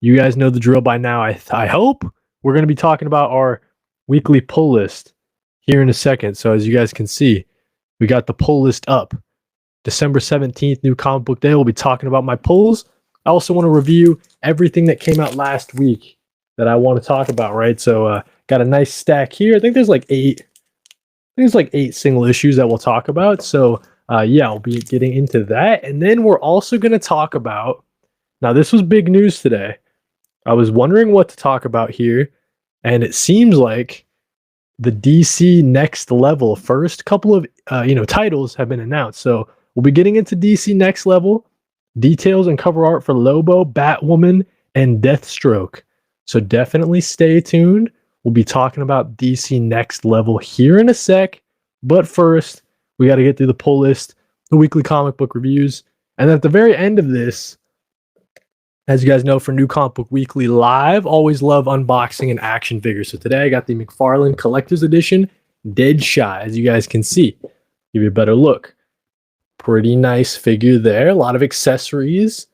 You guys know the drill by now. I hope we're going to be talking about our weekly pull list here in a second. So as you guys can see, we got the pull list up. December 17th, new comic book day. We'll be talking about my pulls. I also want to review everything that came out last week that I want to talk about, right? So got a nice stack here. I think there's like eight single issues that we'll talk about. So yeah, I'll be getting into that. And then we're also going to talk about, now this was big news today. I was wondering what to talk about here, and it seems like the DC Next Level first couple of titles have been announced. So we'll be getting into DC Next Level, details and cover art for Lobo, Batwoman, and Deathstroke. So definitely stay tuned. We'll be talking about DC Next Level here in a sec. But first, we got to get through the pull list, the weekly comic book reviews, and at the very end of this, as you guys know, for New Comic Book Weekly Live, always love unboxing and action figures. So today I got the McFarlane Collector's Edition Deadshot, as you guys can see. Give you a better look. Pretty nice figure there. A lot of accessories.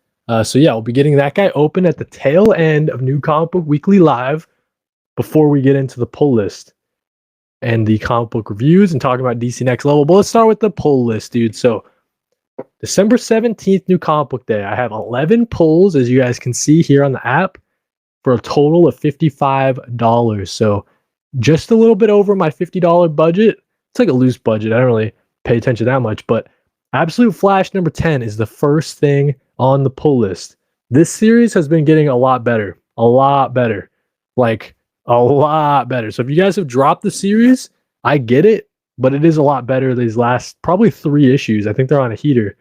So yeah, we'll be getting that guy open at the tail end of New Comic Book Weekly Live before we get into the pull list and the comic book reviews and talking about DC Next Level. But let's start with the pull list, dude. So December 17th, new comic book day. I have 11 pulls, as you guys can see here on the app, for a total of $55. So just a little bit over my $50 budget. It's like a loose budget. I don't really pay attention that much, but Absolute Flash number 10 is the first thing on the pull list. This series has been getting a lot better. A lot better. Like, a lot better. So if you guys have dropped the series, I get it, but it is a lot better these last probably 3 issues. I think they're on a heater.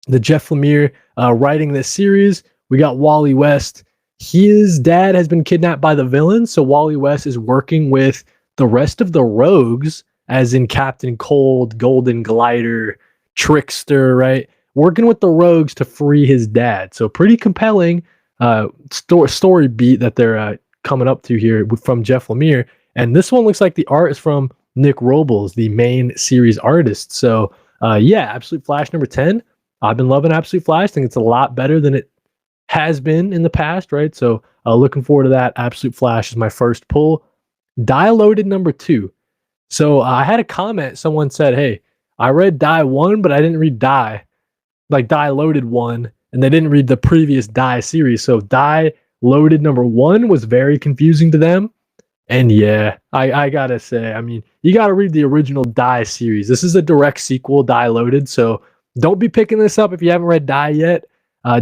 The Jeff Lemire writing this series. We got Wally West. His dad has been kidnapped by the villain, so Wally West is working with the rest of the rogues, as in Captain Cold, Golden Glider, Trickster, right? Working with the rogues to free his dad. So pretty compelling story beat that they're coming up to here from Jeff Lemire. And this one looks like the art is from Nick Robles, the main series artist. So yeah, Absolute Flash number 10. I've been loving Absolute Flash. I think it's a lot better than it has been in the past, right? So looking forward to that. Absolute Flash is my first pull. Die Loaded number 2. So I had a comment. Someone said, hey, I read Die 1, but I didn't read Die. Like Die Loaded 1, and they didn't read the previous Die series. So Die Loaded number 1 was very confusing to them. And yeah, I gotta say, I mean, you gotta read the original Die series. This is a direct sequel, Die Loaded. So don't be picking this up if you haven't read Die yet.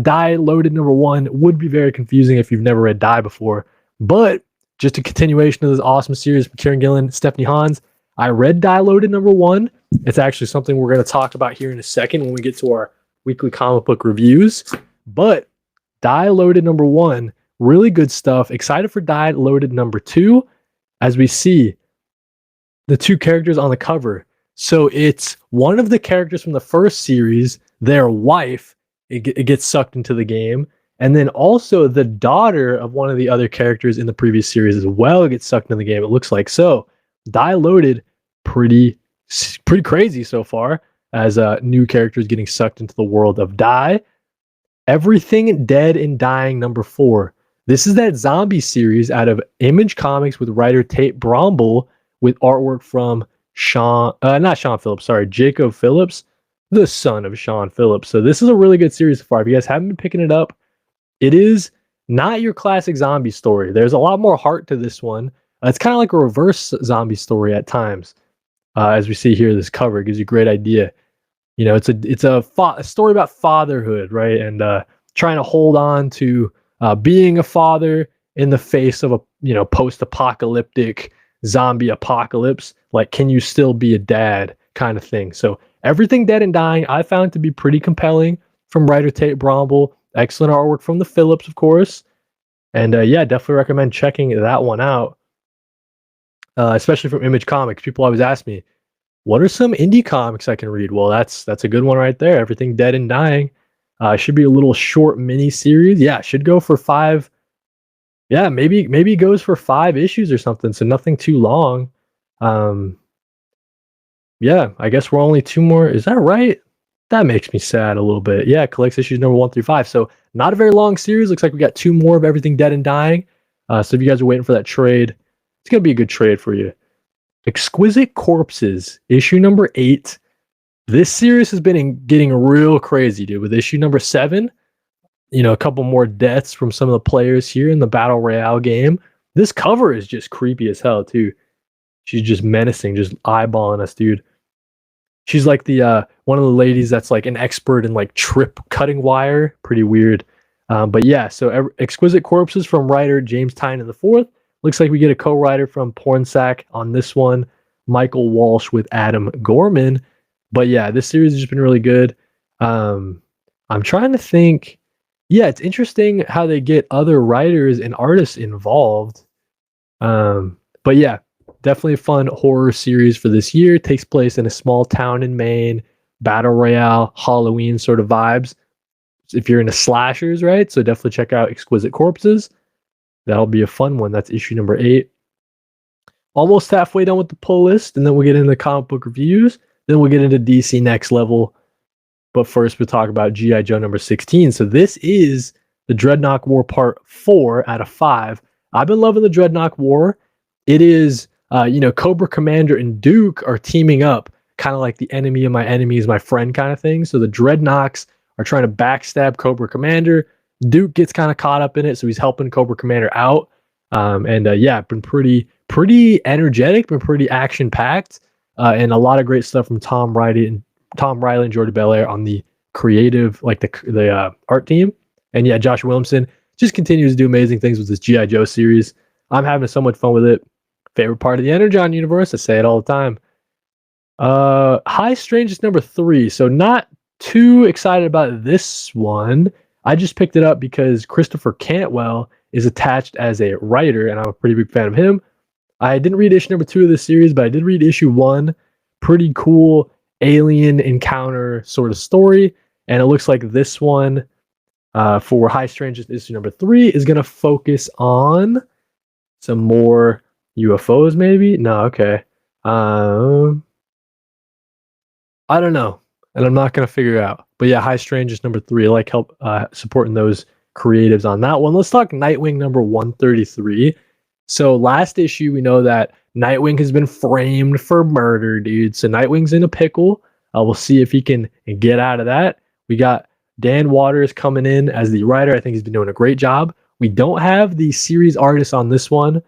Die Loaded number 1 would be very confusing if you've never read Die before. But just a continuation of this awesome series from Kieran Gillen, Stephanie Hans. I read Die Loaded number 1. It's actually something we're going to talk about here in a second when we get to our weekly comic book reviews. But Die Loaded number 1, really good stuff. Excited for Die Loaded number 2 as we see the 2 characters on the cover. So it's one of the characters from the first series, their wife, it gets sucked into the game. And then also the daughter of one of the other characters in the previous series as well gets sucked into the game, it looks like. So Die Loaded, pretty crazy so far, as new characters getting sucked into the world of Die. Everything Dead and Dying number 4. This is that zombie series out of Image Comics with writer Tate Bromble, with artwork from Jacob Phillips, the son of Sean Phillips. So this is a really good series so far. If you guys haven't been picking it up, it is not your classic zombie story. There's a lot more heart to this one. It's kind of like a reverse zombie story at times. As we see here, this cover gives you a great idea. You know, it's a story about fatherhood, right? And trying to hold on to being a father in the face of a post-apocalyptic zombie apocalypse. Like, can you still be a dad kind of thing? So Everything Dead and Dying I found to be pretty compelling from writer Tate Bromble. Excellent artwork from the Phillips, of course. And yeah, definitely recommend checking that one out. Especially from Image Comics. People always ask me, what are some indie comics I can read? Well, that's a good one right there. Everything Dead and Dying. Should be a little short mini series. Yeah, should go for 5. Yeah, maybe goes for 5 issues or something. So nothing too long. Yeah, I guess we're only 2 more. Is that right? That makes me sad a little bit. Yeah, collects issues number 1 through 5. So Not a very long series. Looks like we got 2 more of Everything Dead and Dying. So if you guys are waiting for that trade, it's going to be a good trade for you. Exquisite Corpses, issue number 8. This series has been getting real crazy, dude. With issue number 7, a couple more deaths from some of the players here in the Battle Royale game. This cover is just creepy as hell, too. She's just menacing, just eyeballing us, dude. She's like the one of the ladies that's like an expert in like trip cutting wire. Pretty weird. But yeah, so Exquisite Corpses from writer James Tynion IV. Looks like we get a co-writer from Pornsack on this one. Michael Walsh with Adam Gorman. But yeah, this series has just been really good. I'm trying to think. Yeah, it's interesting how they get other writers and artists involved. But yeah, definitely a fun horror series for this year. It takes place in a small town in Maine, Battle Royale, Halloween sort of vibes. If you're into slashers, right? So definitely check out Exquisite Corpses. That'll be a fun one. That's issue number 8. Almost halfway done with the pull list, and then we'll get into comic book reviews. Then we'll get into DC Next Level. But first, we'll talk about G.I. Joe number 16. So this is the Dreadnought War Part 4 out of 5. I've been loving the Dreadnought War. It is, Cobra Commander and Duke are teaming up, kind of like the enemy of my enemy is my friend kind of thing. So the Dreadnoughts are trying to backstab Cobra Commander. Duke gets kind of caught up in it, so he's helping Cobra Commander out. Been pretty energetic, been pretty action-packed, and a lot of great stuff from Tom Riley and Jordi Belair on the creative, like the art team. And yeah, Josh Williamson just continues to do amazing things with this G.I. Joe series. I'm having so much fun with it. Favorite part of the Energon universe, I say it all the time. High Strangeness number 3. So not too excited about this one. I just picked it up because Christopher Cantwell is attached as a writer, and I'm a pretty big fan of him. I didn't read issue number 2 of this series, but I did read issue 1. Pretty cool alien encounter sort of story. And it looks like this one for High Strangeness issue number 3 is going to focus on some more UFOs, maybe? No, okay. I don't know. And I'm not going to figure it out. But yeah, High Strangeness number 3. I like help supporting those creatives on that one. Let's talk Nightwing number 133. So last issue, we know that Nightwing has been framed for murder, dude. So Nightwing's in a pickle. We'll see if he can get out of that. We got Dan Waters coming in as the writer. I think he's been doing a great job. We don't have the series artist on this one.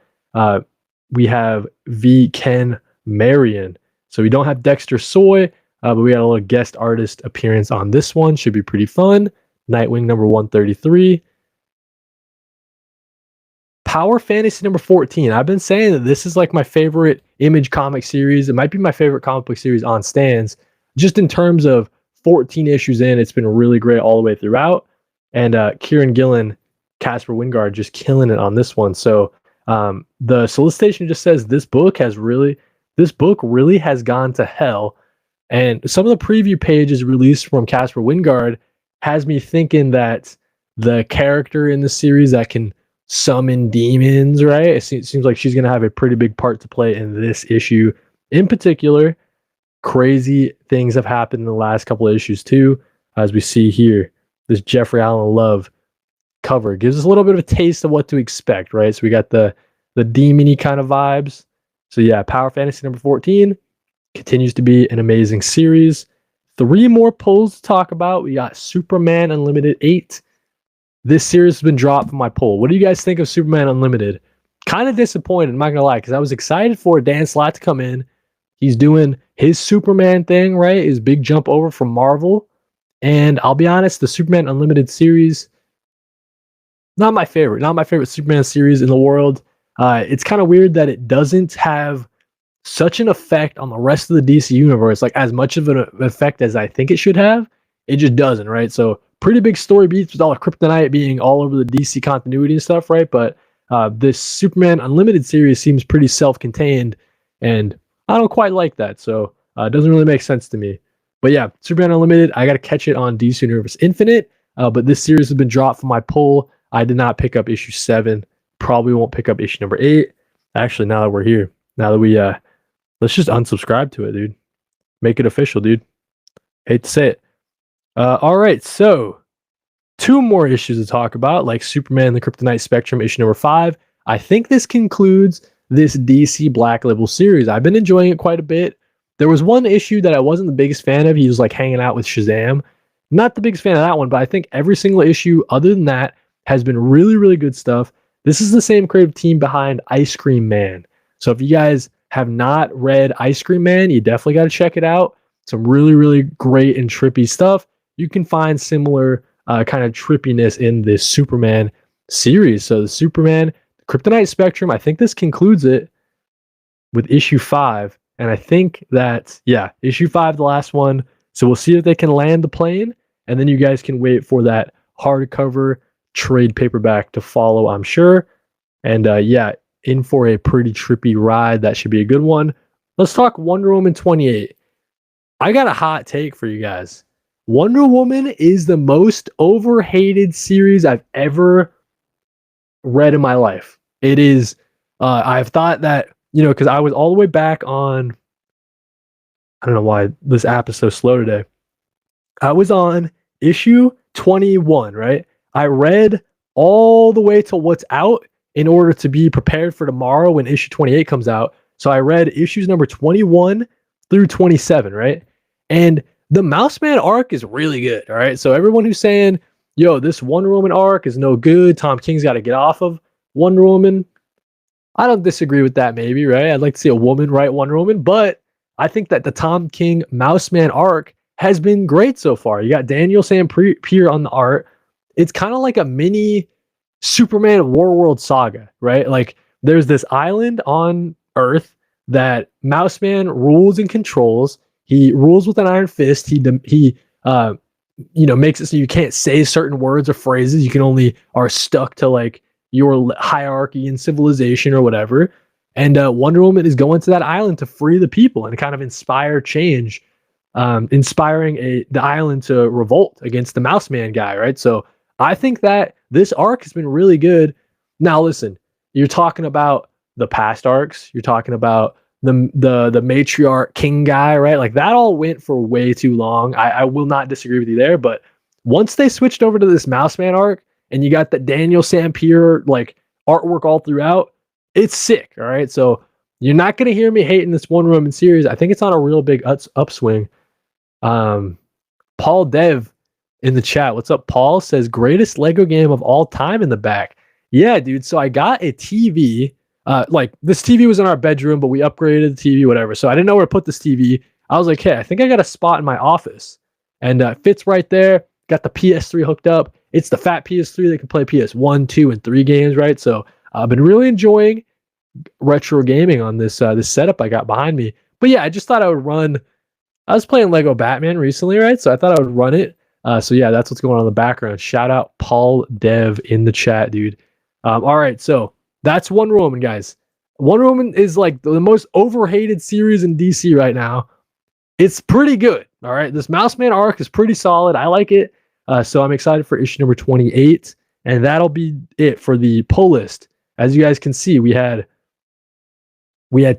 We have V. Ken Marion. So we don't have Dexter Soy, but we got a little guest artist appearance on this one. Should be pretty fun. Nightwing number 133. Power Fantasy number 14. I've been saying that this is like my favorite Image comic series. It might be my favorite comic book series on stands. Just in terms of 14 issues in, it's been really great all the way throughout. And Kieran Gillen, Casper Wingard just killing it on this one. So the solicitation just says this book really has gone to hell. And some of the preview pages released from Casper Wingard has me thinking that the character in the series that can summon demons, right? It seems like she's going to have a pretty big part to play in this issue. In particular, crazy things have happened in the last couple of issues too, as we see here. This Jeffrey Allen Love cover gives us a little bit of a taste of what to expect, right? So we got the demon-y kind of vibes. So yeah, Power Fantasy number 14 continues to be an amazing series. 3 more pulls to talk about. We got Superman Unlimited 8. This series has been dropped from my poll. What do you guys think of Superman Unlimited? Kind of disappointed, I'm not gonna lie, because I was excited for Dan Slott to come in. He's doing his Superman thing, right? His big jump over from Marvel. And I'll be honest, the Superman Unlimited series, not my favorite Superman series in the world. It's kind of weird that it doesn't have such an effect on the rest of the DC universe, like as much of an effect as I think it should have. It just doesn't, right? So pretty big story beats with all the kryptonite being all over the DC continuity and stuff, right? But this Superman Unlimited series seems pretty self-contained, and I don't quite like that. So it doesn't really make sense to me. But yeah, Superman Unlimited, I got to catch it on DC Universe Infinite. But this series has been dropped from my poll. I did not pick up issue 7. Probably won't pick up issue number 8. Actually, now that we're here, now that we, let's just unsubscribe to it, dude. Make it official, dude. Hate to say it. All right, so 2 more issues to talk about, like Superman the Kryptonite Spectrum issue number 5. I think this concludes this DC Black Label series. I've been enjoying it quite a bit. There was one issue that I wasn't the biggest fan of. He was like hanging out with Shazam. Not the biggest fan of that one, but I think every single issue other than that has been really, really good stuff. This is the same creative team behind Ice Cream Man. So if you guys have not read Ice Cream Man, you definitely got to check it out. Some really, really great and trippy stuff. You can find similar kind of trippiness in this Superman series. So the Superman Kryptonite Spectrum, I think this concludes it with issue 5. And I think that, yeah, issue 5, the last one. So we'll see if they can land the plane. And then you guys can wait for that hardcover trade paperback to follow, I'm sure. And yeah, in for a pretty trippy ride. That should be a good one. Let's talk Wonder Woman 28. I got a hot take for you guys. Wonder Woman is the most overhated series I've ever read in my life. It is, I've thought that, because I was all the way back on, I don't know why this app is so slow today. I was on issue 21, right? I read all the way to what's out in order to be prepared for tomorrow when issue 28 comes out. So I read issues number 21 through 27, right? And the Mouseman arc is really good, all right? So everyone who's saying, yo, this Wonder Woman arc is no good, Tom King's got to get off of Wonder Woman, I don't disagree with that maybe, right? I'd like to see a woman write Wonder Woman, but I think that the Tom King Mouseman arc has been great so far. You got Daniel Sam Pierre on the art. It's kind of like a mini Superman Warworld saga, right? Like there's this island on Earth that Mouseman rules and controls. He rules with an iron fist. He makes it so you can't say certain words or phrases. You can only are stuck to like your hierarchy and civilization or whatever. And Wonder Woman is going to that island to free the people and kind of inspire change, inspiring the island to revolt against the Mouseman guy, right? So I think that this arc has been really good. Now, listen, you're talking about the past arcs. You're talking about the matriarch king guy, right? Like that all went for way too long. I will not disagree with you there, but once they switched over to this Mouseman arc and you got the Daniel Sampier like artwork all throughout, it's sick. All right. So you're not going to hear me hating this Wonder Woman series. I think it's on a real big upswing. Paul Dev in the chat. What's up, Paul? Says greatest Lego game of all time in the back. Yeah, dude. So I got a TV. Like this TV was in our bedroom, but we upgraded the TV, whatever. So I didn't know where to put this TV. I was like, hey, I think I got a spot in my office. And it fits right there. Got the PS3 hooked up. It's the fat PS3 that can play PS1, 2, and 3 games, right? So I've been really enjoying retro gaming on this this setup I got behind me. But yeah, I just thought I would run. I was playing Lego Batman recently, right? So I thought I would run it. So yeah, that's what's going on in the background. Shout out Paul Dev in the chat, dude. All right, so that's Wonder Woman, guys. Wonder Woman is like the most overhated series in DC right now. It's pretty good. All right, this Mouseman arc is pretty solid. I like it. So I'm excited for issue number 28, and that'll be it for the pull list. As you guys can see, we had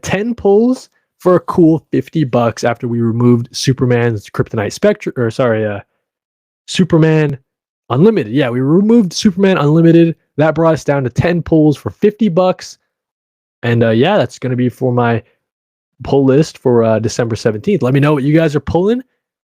10 pulls for a cool $50 after we removed Superman's Kryptonite Spectrum, Superman Unlimited. Yeah, we removed Superman Unlimited. That brought us down to 10 pulls for $50. And yeah, that's going to be for my pull list for December 17th. Let me know what you guys are pulling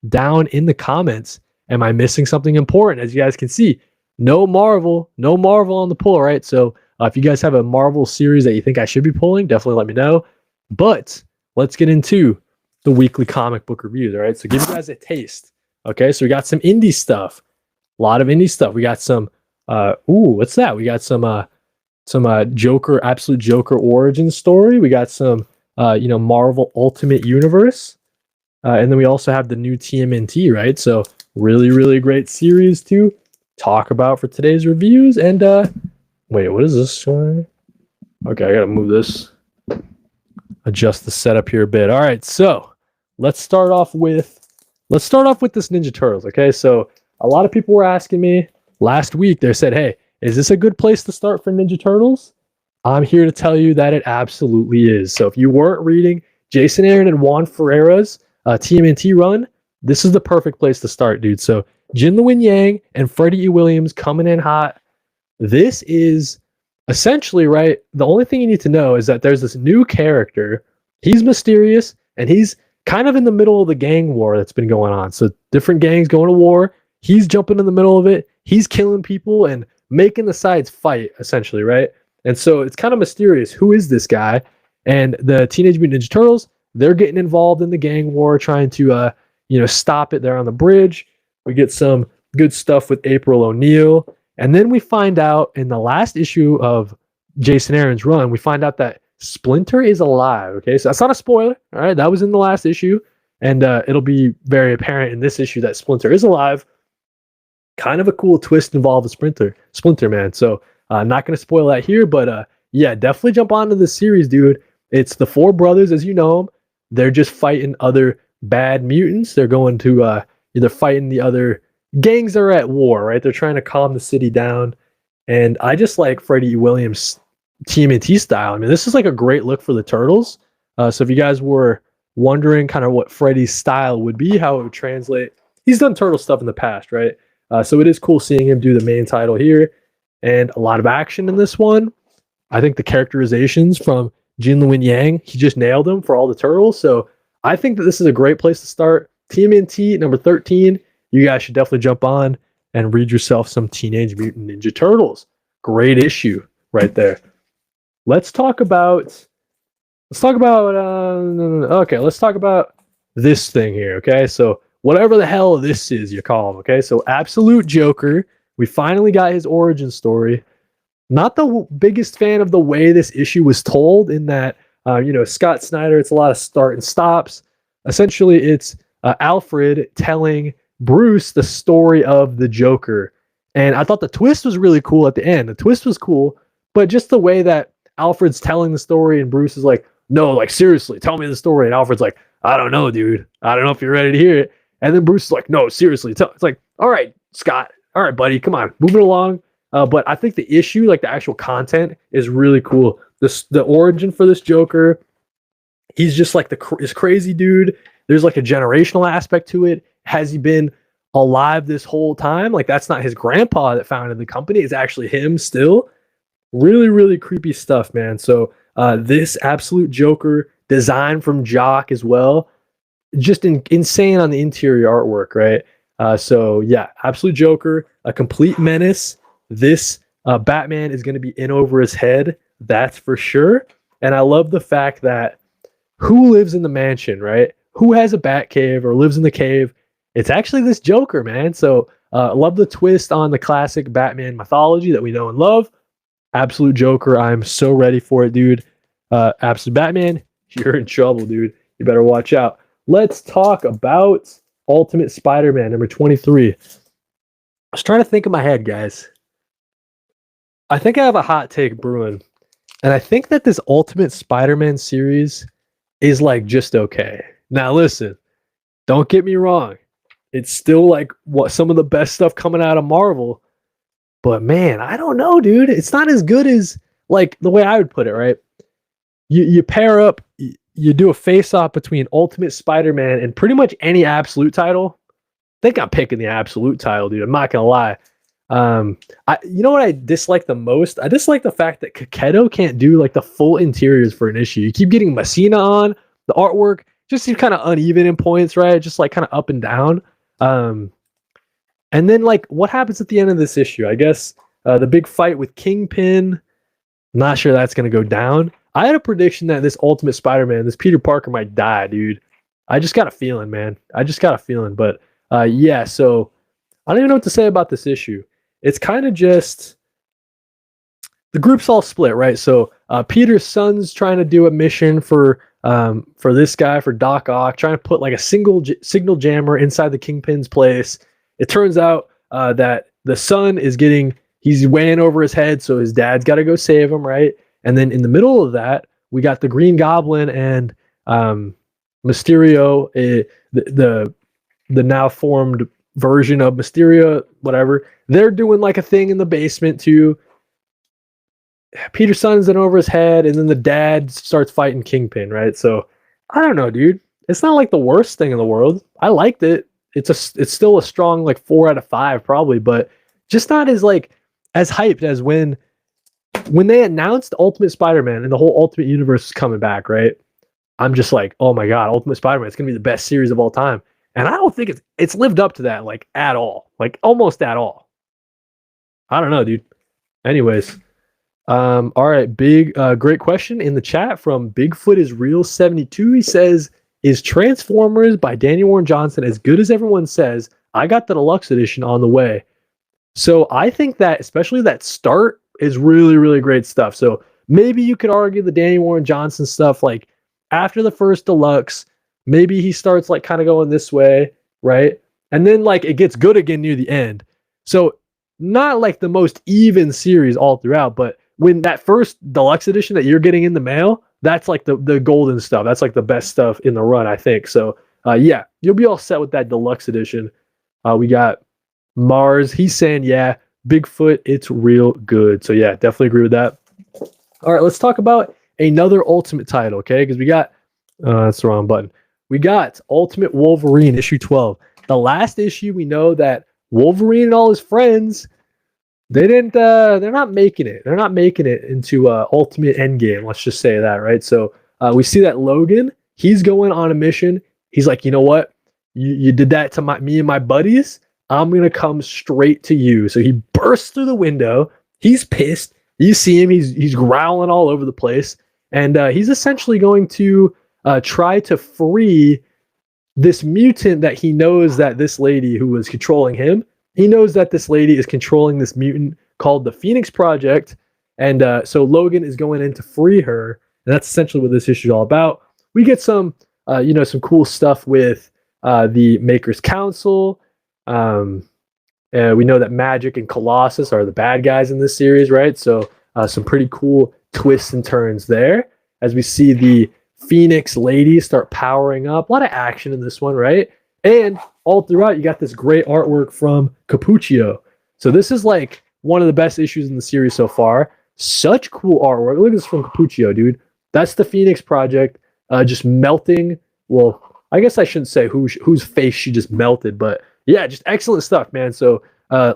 down in the comments. Am I missing something important? As you guys can see, no Marvel on the pull, right? So if you guys have a Marvel series that you think I should be pulling, definitely let me know. But let's get into the weekly comic book reviews, all right? So give you guys a taste. Okay, so we got some indie stuff. A lot of indie stuff. We got some, what's that? We got some Joker, Absolute Joker origin story. We got some, Marvel Ultimate Universe. And then we also have the new TMNT, right? So really, really great series to talk about for today's reviews. And wait, what is this one? Okay, I gotta move this. Adjust the setup here a bit. All right, so let's start off with this Ninja Turtles. Okay, so a lot of people were asking me last week. They said, "Hey, is this a good place to start for Ninja Turtles?" I'm here to tell you that it absolutely is. So if you weren't reading Jason Aaron and Juan Ferreira's TMNT run, this is the perfect place to start, dude. So Jin Lewin Yang and Freddie E. Williams coming in hot. This is essentially, right, the only thing you need to know is that there's this new character. He's mysterious, and he's kind of in the middle of the gang war that's been going on. So different gangs going to war. He's jumping in the middle of it. He's killing people and making the sides fight, essentially, right? And so it's kind of mysterious. Who is this guy? And the Teenage Mutant Ninja Turtles, they're getting involved in the gang war, trying to, stop it there on the bridge. We get some good stuff with April O'Neil. And then we find out in the last issue of Jason Aaron's run, we find out that Splinter is alive. Okay, so that's not a spoiler. All right, that was in the last issue. And it'll be very apparent in this issue that Splinter is alive. Kind of a cool twist involved with Splinter, man. So not going to spoil that here, but yeah, definitely jump onto this series, dude. It's the four brothers, as you know them. They're just fighting other bad mutants. They're going to either fighting the other gangs that are at war, right? They're trying to calm the city down. And I just like Freddie Williams' TMNT style. I mean, this is like a great look for the Turtles. So if you guys were wondering kind of what Freddie's style would be, how it would translate, he's done Turtle stuff in the past, right? So it is cool seeing him do the main title here. And a lot of action in this one. I think the characterizations from Jin Lewin Yang, he just nailed them for all the Turtles. So I think that this is a great place to start. TMNT number 13. You guys should definitely jump on and read yourself some Teenage Mutant Ninja Turtles. Great issue right there. Let's talk about this thing here, okay? So whatever the hell this is you call him, okay? So Absolute Joker, we finally got his origin story. Not the biggest fan of the way this issue was told in that, Scott Snyder, it's a lot of start and stops. Essentially, it's Alfred telling Bruce the story of the Joker. And I thought the twist was really cool at the end. The twist was cool, but just the way that Alfred's telling the story and Bruce is like, no, like seriously, tell me the story. And Alfred's like, I don't know, dude. I don't know if you're ready to hear it. And then Bruce is like, no, seriously. It's like, all right, Scott. All right, buddy, come on, moving along. But I think the issue, like the actual content, is really cool. The origin for this Joker, he's just like this crazy dude. There's like a generational aspect to it. Has he been alive this whole time? Like that's not his grandpa that founded the company. It's actually him still. Really, really creepy stuff, man. So this Absolute Joker, design from Jock as well. Just insane on the interior artwork, right? So yeah, Absolute Joker, a complete menace. This Batman is going to be in over his head, that's for sure. And I love the fact that who lives in the mansion, right? Who has a bat cave or lives in the cave? It's actually this Joker, man. So I love the twist on the classic Batman mythology that we know and love. Absolute Joker, I'm so ready for it, dude. Absolute Batman, you're in trouble, dude. You better watch out. Let's talk about Ultimate Spider-Man number 23. I was trying to think in my head, guys. I think I have a hot take brewing. And I think that this Ultimate Spider-Man series is like just okay. Now listen, don't get me wrong. It's still like what some of the best stuff coming out of Marvel. But man, I don't know, dude. It's not as good as like the way I would put it, right? You pair up, you do a face-off between Ultimate Spider-Man and pretty much any Absolute title. I think I'm picking the Absolute title, dude. I'm not gonna lie. You know what I dislike the most? I dislike the fact that Kaketo can't do like the full interiors for an issue. You keep getting Messina on the artwork, just seems kind of uneven in points, right? Just like kind of up and down. And then like what happens at the end of this issue? I guess the big fight with Kingpin. Not sure that's gonna go down. I had a prediction that this Ultimate Spider-Man, this Peter Parker might die, dude. I just got a feeling, man. I just got a feeling. But yeah, so I don't even know what to say about this issue. It's kind of just the group's all split, right? So Peter's son's trying to do a mission for this guy, for Doc Ock, trying to put like a signal jammer inside the Kingpin's place. It turns out that the son he's weighing over his head, so his dad's got to go save him, right? And then in the middle of that, we got the Green Goblin and Mysterio, the now formed version of Mysterio, whatever. They're doing like a thing in the basement too. Peter's son's in over his head, and then the dad starts fighting Kingpin, right? So I don't know, dude. It's not like the worst thing in the world. I liked it. it's still a strong like 4 out of 5 probably, but just not as like as hyped as when they announced Ultimate Spider-Man and the whole Ultimate Universe is coming back, right? I'm just like, oh my god, Ultimate Spider-Man, it's gonna be the best series of all time. And I don't think it's lived up to that like at all. Like almost at all. I don't know, dude. Anyways. All right, great question in the chat from Bigfoot is Real 72. He says, is Transformers by Daniel Warren Johnson as good as everyone says? I got the deluxe edition on the way. So I think that especially that start is really, really great stuff. So maybe you could argue the Daniel Warren Johnson stuff, like after the first deluxe, maybe he starts like kind of going this way, right? And then like it gets good again near the end. So not like the most even series all throughout, but when that first deluxe edition that you're getting in the mail, that's like the golden stuff. That's like the best stuff in the run, I think. So yeah, you'll be all set with that deluxe edition. We got Mars. He's saying, yeah, Bigfoot, it's real good. So yeah, definitely agree with that. All right, let's talk about another Ultimate title, okay? Because we got, that's the wrong button. We got Ultimate Wolverine issue 12. The last issue, we know that Wolverine and all his friends, they're not making it. They're not making it into Ultimate Endgame. Let's just say that, right? So we see that Logan, he's going on a mission. He's like, you know what? You did that to me and my buddies. I'm going to come straight to you. So he bursts through the window. He's pissed. You see him. He's growling all over the place. And he's essentially going to try to free this mutant that he knows that this lady who was controlling him, he knows that this lady is controlling this mutant called the Phoenix Project. And so Logan is going in to free her. And that's essentially what this issue is all about. We get some, some cool stuff with the Maker's Council. We know that Magic and Colossus are the bad guys in this series, right? So some pretty cool twists and turns there as we see the Phoenix ladies start powering up. A lot of action in this one, right? And all throughout, you got this great artwork from Cappuccio. So this is like one of the best issues in the series so far. Such cool artwork. Look at this from Cappuccio, dude. That's the Phoenix Project just melting. Well, I guess I shouldn't say whose face she just melted, but yeah, just excellent stuff, man. So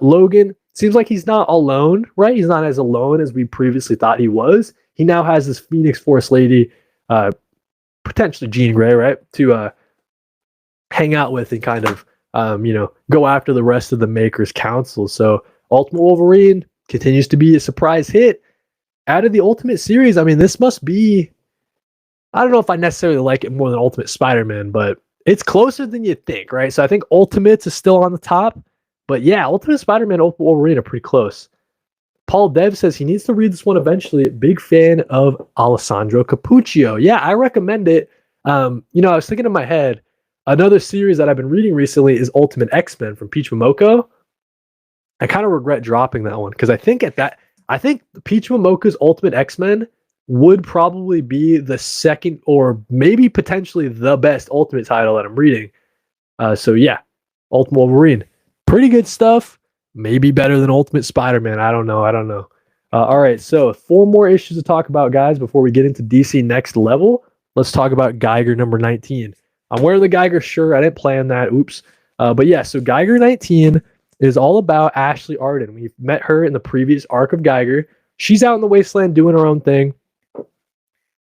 Logan seems like he's not alone, right? He's not as alone as we previously thought he was. He now has this Phoenix Force lady, potentially Jean Grey, right, to hang out with and kind of, go after the rest of the Maker's Council. So Ultimate Wolverine continues to be a surprise hit. Out of the Ultimate series, I mean, this must be, I don't know if I necessarily like it more than Ultimate Spider-Man, but it's closer than you'd think, right? So I think Ultimates is still on the top. But yeah, Ultimate Spider-Man, Ultimate Wolverine are pretty close. Paul Dev says he needs to read this one eventually. Big fan of Alessandro Cappuccio. Yeah, I recommend it. I was thinking in my head, another series that I've been reading recently is Ultimate X-Men from Peach Momoko. I kind of regret dropping that one because I think Peach Momoko's Ultimate X-Men would probably be the second or maybe potentially the best Ultimate title that I'm reading. So yeah, Ultimate Wolverine. Pretty good stuff. Maybe better than Ultimate Spider-Man. I don't know. All right, so 4 more issues to talk about, guys, before we get into DC Next Level. Let's talk about Geiger number 19. I'm wearing the Geiger shirt. I didn't plan that. Oops. But yeah, so Geiger 19 is all about Ashley Arden. We've met her in the previous arc of Geiger. She's out in the wasteland doing her own thing.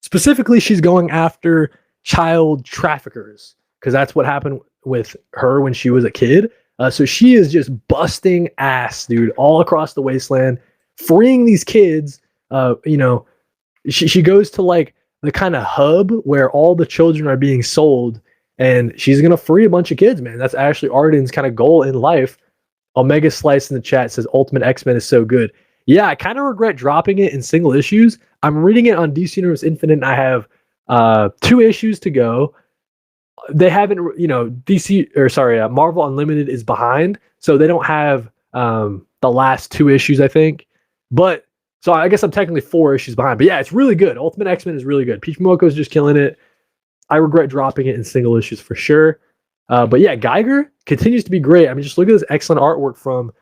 Specifically, she's going after child traffickers because that's what happened with her when she was a kid. So she is just busting ass, dude, all across the wasteland, freeing these kids. She goes to like the kind of hub where all the children are being sold, and she's going to free a bunch of kids, man. That's Ashley Arden's kind of goal in life. Omega Slice in the chat says Ultimate X-Men is so good. Yeah, I kind of regret dropping it in single issues. I'm reading it on DC Universe Infinite, and I have 2 issues to go. They haven't, Marvel Unlimited is behind, so they don't have the last 2 issues, I think. But so I guess I'm technically 4 issues behind. But yeah, it's really good. Ultimate X-Men is really good. Peach Momoko is just killing it. I regret dropping it in single issues for sure. But yeah, Geiger continues to be great. I mean, just look at this excellent artwork from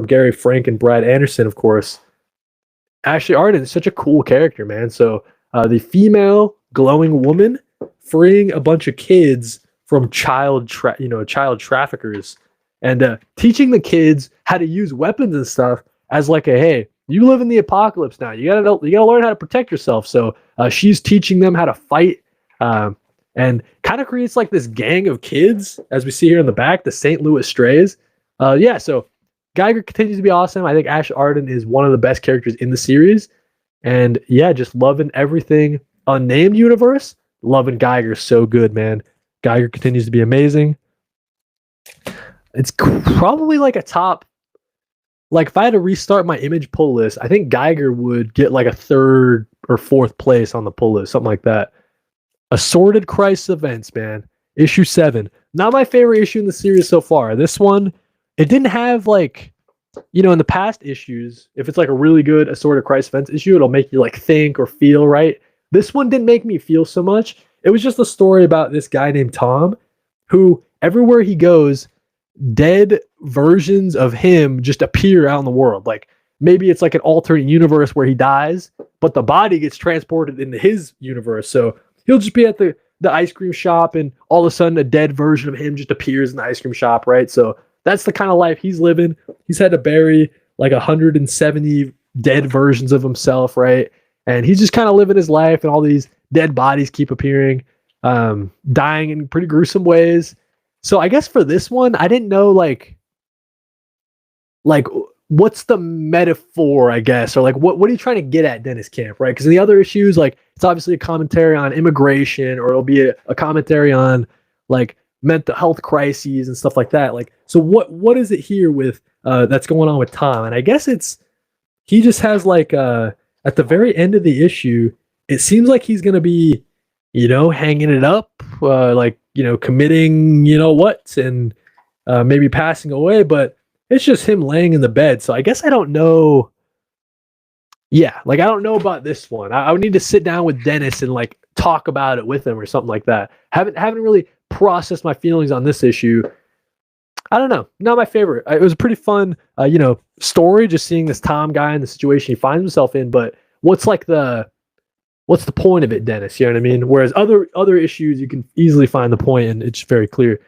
Gary Frank and Brad Anderson, of course. Ashley Arden is such a cool character, man. So the female glowing woman freeing a bunch of kids from child traffickers, and teaching the kids how to use weapons and stuff as like a, hey, you live in the apocalypse now. You gotta learn how to protect yourself. So she's teaching them how to fight, and kind of creates like this gang of kids, as we see here in the back, the St. Louis Strays. So Geiger continues to be awesome. I think Ash Arden is one of the best characters in the series, and yeah, just loving everything Unnamed universe. Loving Geiger so good, man. Geiger continues to be amazing. It's probably like a top. Like if I had to restart my image pull list, I think Geiger would get like a 3rd or 4th place on the pull list, something like that. Assorted Crisis Events, man. Issue 7. Not my favorite issue in the series so far. This one, it didn't have like, in the past issues, if it's like a really good Assorted Crisis Events issue, it'll make you like think or feel, right? This one didn't make me feel so much. It was just a story about this guy named Tom, who everywhere he goes, dead versions of him just appear out in the world. Like maybe it's like an alternate universe where he dies, but the body gets transported into his universe. So he'll just be at the ice cream shop, and all of a sudden a dead version of him just appears in the ice cream shop, right? So that's the kind of life he's living. He's had to bury like 170 dead versions of himself, right? And he's just kind of living his life, and all these dead bodies keep appearing, dying in pretty gruesome ways. So I guess for this one, I didn't know like what's the metaphor, I guess, or like what are you trying to get at, Dennis Camp, right? Because in the other issues, like it's obviously a commentary on immigration, or it'll be a commentary on like mental health crises and stuff like that. Like, so what is it here with that's going on with Tom? And I guess he just has like at the very end of the issue, it seems like he's gonna be, hanging it up, committing, and maybe passing away, but it's just him laying in the bed. So I guess I don't know. Yeah, like I don't know about this one. I would need to sit down with Dennis and like talk about it with him or something like that. Haven't really processed my feelings on this issue. I don't know. Not my favorite. It was a pretty fun, story, just seeing this Tom guy in the situation he finds himself in. But what's the point of it, Dennis? You know what I mean? Whereas other issues, you can easily find the point, and it's very clear.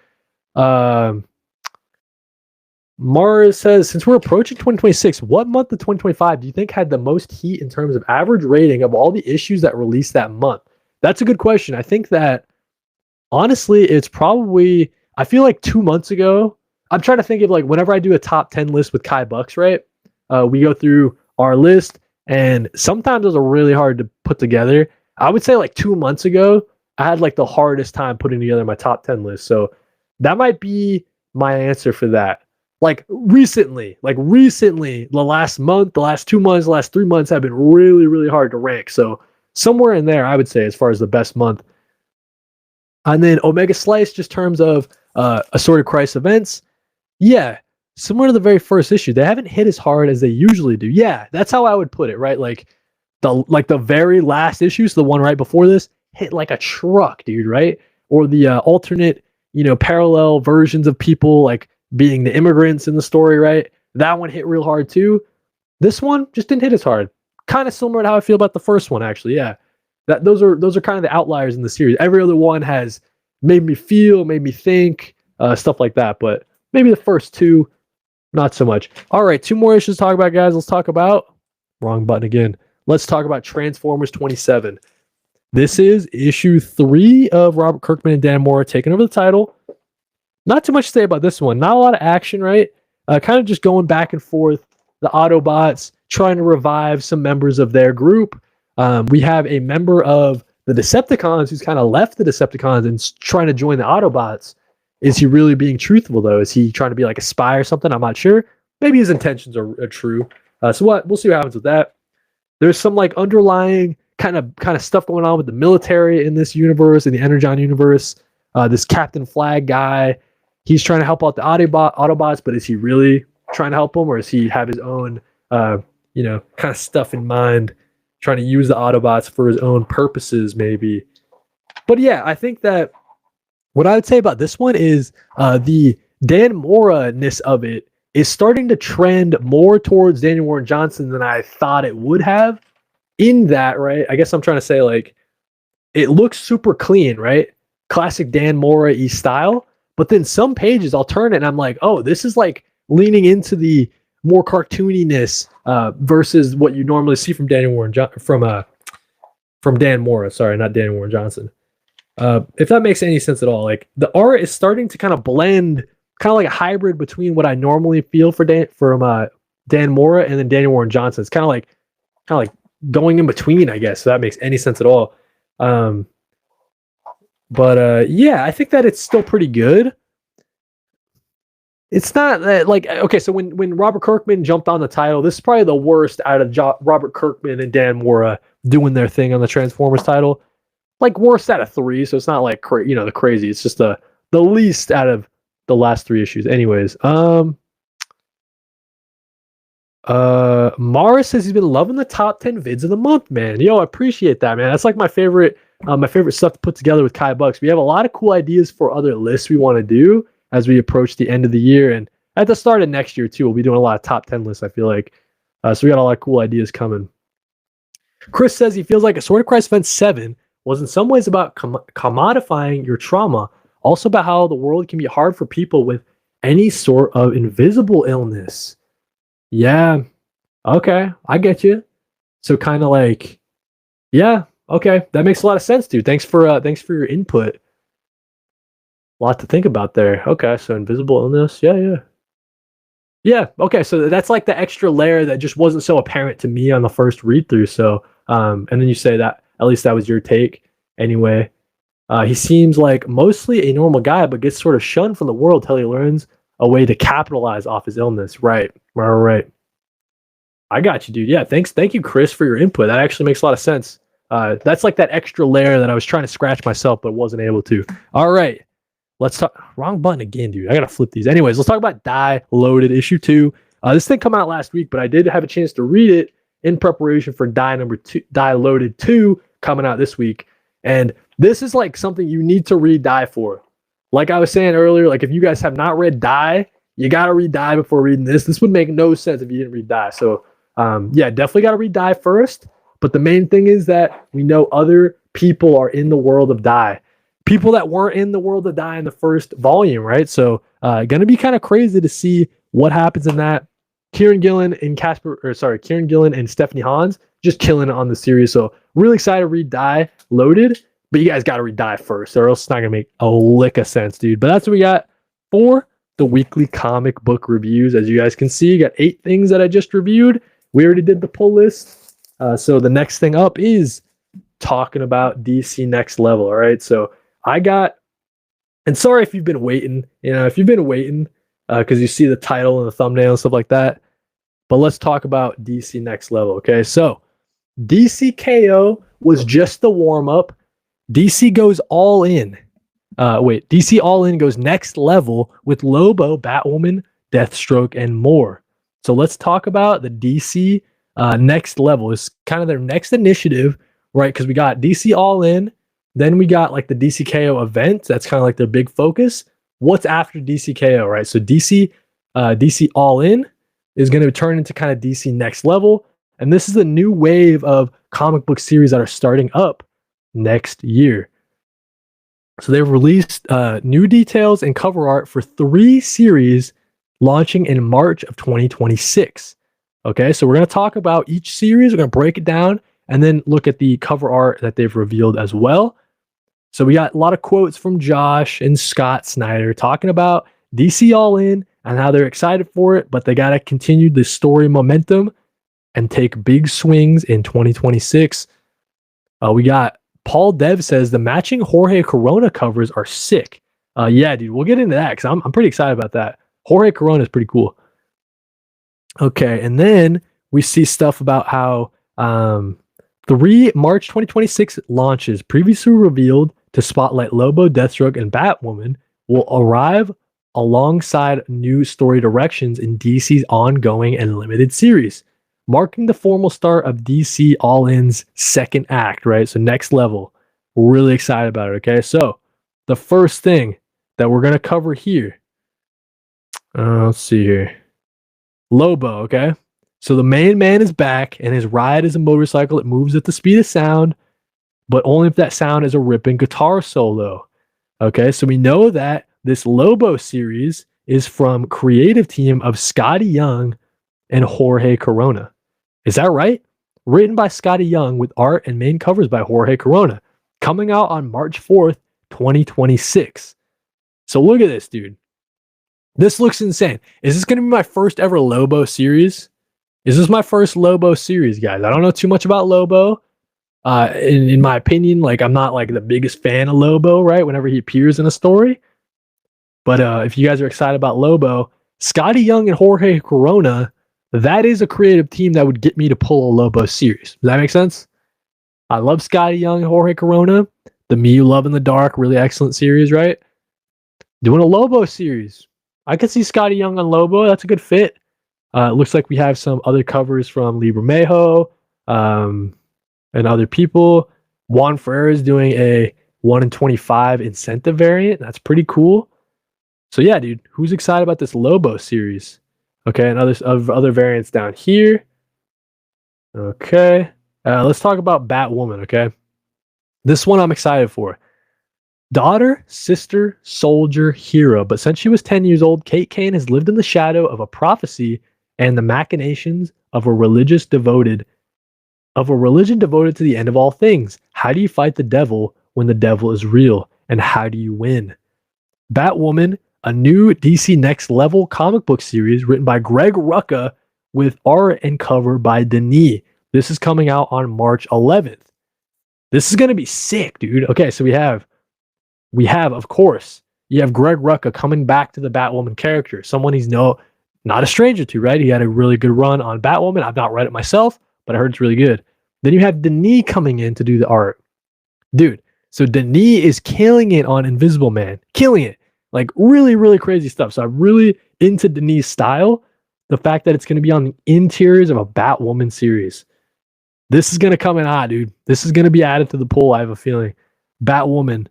Mars says, since we're approaching 2026, what month of 2025 do you think had the most heat in terms of average rating of all the issues that released that month? That's a good question. I think that, honestly, it's probably, I feel like 2 months ago, I'm trying to think of like whenever I do a top 10 list with Kai Bucks, right? We go through our list, and sometimes those are really hard to put together. I would say like 2 months ago, I had like the hardest time putting together my top 10 list. So that might be my answer for that. Like recently, the last month, the last 2 months, the last 3 months have been really, really hard to rank. So somewhere in there, I would say, as far as the best month. And then Omega Slice, just terms of Assorted Crisis Events. Yeah, similar to the very first issue, they haven't hit as hard as they usually do. Yeah, that's how I would put it, right? Like the very last issue, so the one right before this, hit like a truck, dude, right? Or the alternate, parallel versions of people like being the immigrants in the story, right? That one hit real hard too. This one just didn't hit as hard. Kind of similar to how I feel about the first one, actually. Yeah, those are kind of the outliers in the series. Every other one has made me feel, made me think, stuff like that. But maybe the first two, not so much. All right, 2 more issues to talk about, guys. Let's talk about, wrong button again. Let's talk about Transformers 27. This is issue 3 of Robert Kirkman and Dan Mora taking over the title. Not too much to say about this one. Not a lot of action, right? Kind of just going back and forth. The Autobots trying to revive some members of their group. We have a member of the Decepticons who's kind of left the Decepticons and trying to join the Autobots. Is he really being truthful, though? Is he trying to be like a spy or something? I'm not sure. Maybe his intentions are true. So we'll see what happens with that. There's some like underlying kind of stuff going on with the military in this universe, in the Energon universe. This Captain Flag guy, he's trying to help out the Autobots, but is he really trying to help them, or does he have his own, kind of stuff in mind, trying to use the Autobots for his own purposes, maybe? But yeah, I think that what I would say about this one is the Dan Mora-ness of it is starting to trend more towards Daniel Warren Johnson than I thought it would have. In that, right? I guess I'm trying to say, like, it looks super clean, right? classic Dan Mora-y style. But then some pages I'll turn it and I'm like, oh, this is like leaning into the more cartooniness versus what you normally see from Daniel Warren from Dan Mora. Sorry, not Daniel Warren Johnson. If that makes any sense at all, like the art is starting to kind of blend, kind of like a hybrid between what I normally feel for Dan Mora and then Daniel Warren Johnson. It's kind of like going in between, I guess. If that makes any sense at all. Yeah, I think that it's still pretty good. It's not that like, okay, so when Robert Kirkman jumped on the title, this is probably the worst out of Robert Kirkman and Dan Mora doing their thing on the Transformers title. Like worst out of 3, so it's not like the crazy. It's just the least out of the last 3 issues. Anyways, Mara says he's been loving the top 10 vids of the month, man. Yo, I appreciate that, man. That's like my favorite stuff to put together with Kai Bucks. We have a lot of cool ideas for other lists we want to do as we approach the end of the year, and at the start of next year too. We'll be doing a lot of top 10 lists, I feel like. So we got a lot of cool ideas coming. Chris says he feels like a Sword of Christ Event 7 was in some ways about commodifying your trauma, also about how the world can be hard for people with any sort of invisible illness. Yeah. Okay. I get you. So kind of like, yeah. Okay. That makes a lot of sense, dude. Thanks for your input. A lot to think about there. Okay. So invisible illness. Yeah. Yeah. Okay. So that's like the extra layer that just wasn't so apparent to me on the first read through. So, and then you say that, at least that was your take. Anyway, he seems like mostly a normal guy, but gets sort of shunned from the world till he learns a way to capitalize off his illness. Right. I got you, dude. Yeah, thank you, Chris, for your input. That actually makes a lot of sense. That's like that extra layer that I was trying to scratch myself, but wasn't able to. All right, let's talk. Wrong button again, dude. I gotta flip these. Anyways, let's talk about Die Loaded issue 2. This thing come out last week, but I did have a chance to read it in preparation for Die Loaded 2 coming out this week. And this is like something you need to read Die for. Like I was saying earlier, like if you guys have not read Die, you gotta read Die before reading this. This would make no sense if you didn't read Die. So yeah, definitely gotta read Die first. But the main thing is that we know other people are in the world of Die. People that weren't in the world of Die in the first volume, right? So gonna be kind of crazy to see what happens in that. Kieran Gillen and Stephanie Hans just killing it on the series. So really excited to read Die Loaded, but you guys got to read Die first, or else it's not going to make a lick of sense, dude. But that's what we got for the weekly comic book reviews. As you guys can see, you got 8 things that I just reviewed. We already did the pull list. So the next thing up is talking about DC Next Level. All right. So and sorry if you've been waiting, because you see the title and the thumbnail and stuff like that. But let's talk about DC Next Level. Okay. So DC KO was just the warm up. DC goes all in. DC All In goes next level with Lobo, Batwoman, Deathstroke, and more. So let's talk about the DC Next Level. It's kind of their next initiative, right? Because we got DC All In, then we got like the DC KO event. That's kind of like their big focus. What's after DC KO, right? So DC All In is going to turn into kind of DC Next Level. And this is a new wave of comic book series that are starting up next year. So they've released new details and cover art for 3 series launching in March of 2026. Okay, so we're going to talk about each series. We're going to break it down and then look at the cover art that they've revealed as well. So we got a lot of quotes from Josh and Scott Snyder talking about DC All In and how they're excited for it, but they got to continue the story momentum and take big swings in 2026. We got Paul Dev says the matching Jorge Corona covers are sick. Yeah, dude, we'll get into that because I'm pretty excited about that. Jorge Corona is pretty cool. Okay, and then we see stuff about how 3 March 2026 launches previously revealed to spotlight Lobo, Deathstroke, and Batwoman will arrive alongside new story directions in DC's ongoing and limited series, marking the formal start of DC All In's second act, right? So next level. We're really excited about it, okay? So the first thing that we're going to cover here, let's see here. Lobo, okay? So the main man is back, and his ride is a motorcycle. It moves at the speed of sound, but only if that sound is a ripping guitar solo. Okay, so we know that this Lobo series is from creative team of Scotty Young and Jorge Corona. Is that right? Written by Scotty Young with art and main covers by Jorge Corona. Coming out on March 4th, 2026. So look at this, dude. This looks insane. Is this going to be my first ever Lobo series? Is this my first Lobo series, guys? I don't know too much about Lobo. In my opinion, like I'm not like the biggest fan of Lobo, right? Whenever he appears in a story. But if you guys are excited about Lobo, Scotty Young and Jorge Corona, that is a creative team that would get me to pull a Lobo series. Does that make sense? I love Scotty Young and Jorge Corona. The Me You Love in the Dark, really excellent series, right? Doing a Lobo series. I could see Scotty Young on Lobo. That's a good fit. It looks like we have some other covers from Lee Bermejo and other people. Juan Ferrer is doing a 1 in 25 incentive variant. That's pretty cool. So yeah, dude, who's excited about this Lobo series? Okay, and other variants down here. Okay, let's talk about Batwoman. Okay, this one I'm excited for. Daughter, sister, soldier, hero. But since she was 10 years old, Kate Kane has lived in the shadow of a prophecy and the machinations of a religion devoted to the end of all things. How do you fight the devil when the devil is real? And how do you win? Batwoman, a new DC Next Level comic book series written by Greg Rucka with art and cover by Denis. This is coming out on March 11th. This is going to be sick, dude. Okay, so we have, of course, you have Greg Rucka coming back to the Batwoman character, someone he's not a stranger to, right? He had a really good run on Batwoman. I've not read it myself, but I heard it's really good. Then you have Denis coming in to do the art. Dude, so Denis is killing it on Invisible Man. Killing it. Like really, really crazy stuff. So I'm really into Denis' style. The fact that it's going to be on the interiors of a Batwoman series. This is going to come in hot, dude. This is going to be added to the poll, I have a feeling. Batwoman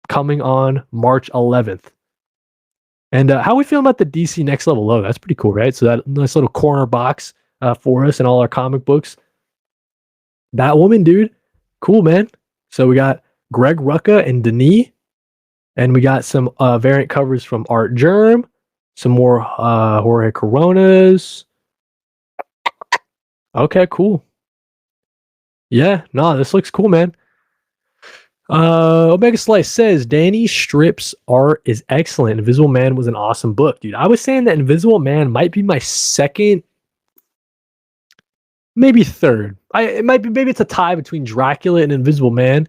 coming on March 11th. And how are we feeling about the DC Next Level logo? That's pretty cool, right? So that nice little corner box for us and all our comic books. Batwoman, dude. Cool, man. So we got Greg Rucka and Denis. And we got some variant covers from Art Germ. Some more Jorge Coronas. Okay, cool. Yeah, no, this looks cool, man. Omega Slice says Danny Strip's art is excellent. Invisible Man was an awesome book, dude. I was saying that Invisible Man might be my second, maybe third. Maybe it's a tie between Dracula and Invisible Man.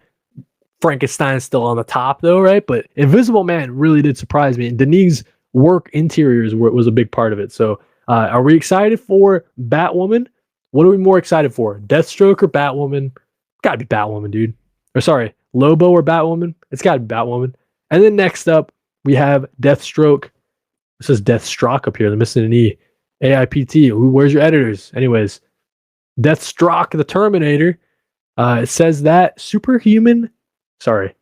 Frankenstein's still on the top though, right? But Invisible Man really did surprise me, and Denis' work interiors was a big part of it. So, are we excited for Batwoman? What are we more excited for? Deathstroke or Batwoman? Gotta be Batwoman, dude. Or sorry, Lobo or Batwoman? It's gotta be Batwoman. And then next up, we have Deathstroke. It says Deathstroke up here. They're missing an E. AIPT. Where's your editors? Anyways, Deathstroke the Terminator. It says that superhuman. Sorry,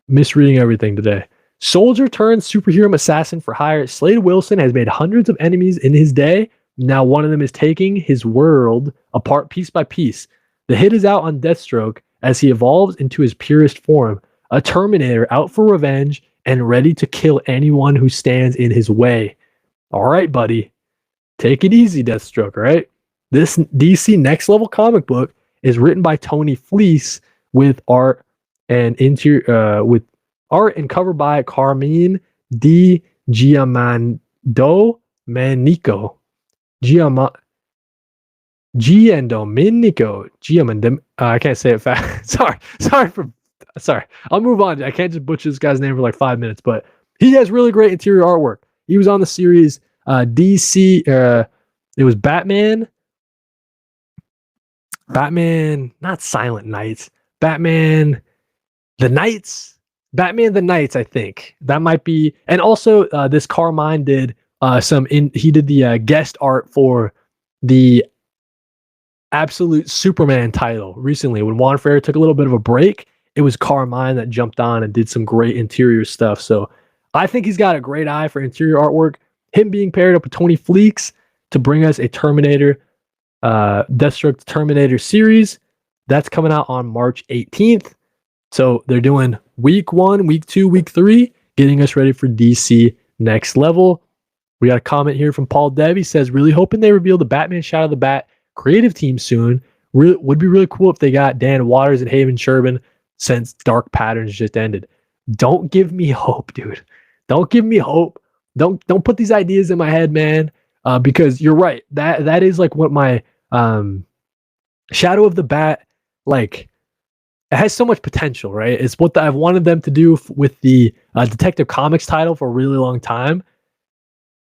misreading everything today. Soldier turned superhero assassin for hire. Slade Wilson has made hundreds of enemies in his day. Now one of them is taking his world apart piece by piece. The hit is out on Deathstroke as he evolves into his purest form, a Terminator out for revenge and ready to kill anyone who stands in his way. All right, buddy. Take it easy, Deathstroke, all right? This DC Next Level comic book is written by Tony Fleece with art and cover by Carmine Di Giandomenico. I can't say it fast. Sorry. I'll move on. I can't just butcher this guy's name for like 5 minutes, but he has really great interior artwork. He was on the series DC. It was Batman, not Silent Knights. Batman the Knights, I think. That might be. And also, this Carmine did he did the guest art for the Absolute Superman title recently. When Juan Ferrer took a little bit of a break, it was Carmine that jumped on and did some great interior stuff. So I think he's got a great eye for interior artwork. Him being paired up with Tony Fleeks to bring us a Terminator, Deathstroke Terminator series. That's coming out on March 18th. So they're doing week 1, week 2, week 3, getting us ready for DC Next Level. We got a comment here from Paul Dev. He says, really hoping they reveal the Batman Shadow of the Bat creative team soon. Would be really cool if they got Dan Waters and Haven Sherman since Dark Patterns just ended. Don't give me hope, dude. Don't give me hope. Don't put these ideas in my head, man. Because you're right. That is like what my Shadow of the Bat, like, it has so much potential, right? It's what I've wanted them to do with the Detective Comics title for a really long time.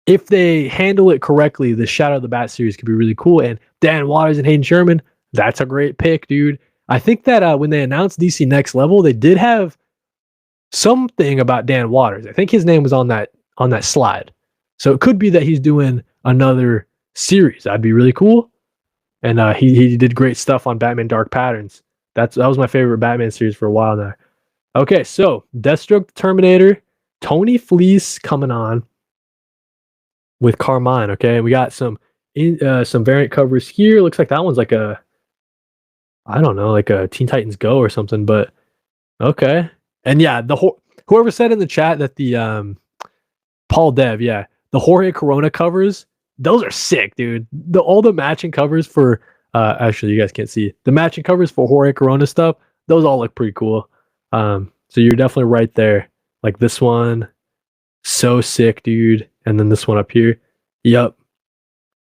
If they handle it correctly, the Shadow of the Bat series could be really cool. And Dan Waters and Hayden Sherman, that's a great pick, dude. I think that when they announced DC Next Level, they did have something about Dan Waters. I think his name was on that slide. So it could be that he's doing another series. That'd be really cool. And he did great stuff on Batman Dark Patterns. That was my favorite Batman series for a while now. Okay, so Deathstroke the Terminator, Tony Fleece coming on with Carmine. Okay, we got some variant covers here. Looks like that one's like a, I don't know, like a Teen Titans Go or something. But okay, and yeah, whoever said in the chat that the Paul Dev, yeah, the Jorge Corona covers, those are sick, dude. All the matching covers for actually you guys can't see the matching covers for Jorge Corona stuff. Those all look pretty cool. So you're definitely right there. Like this one, so sick, dude. And then this one up here. Yep.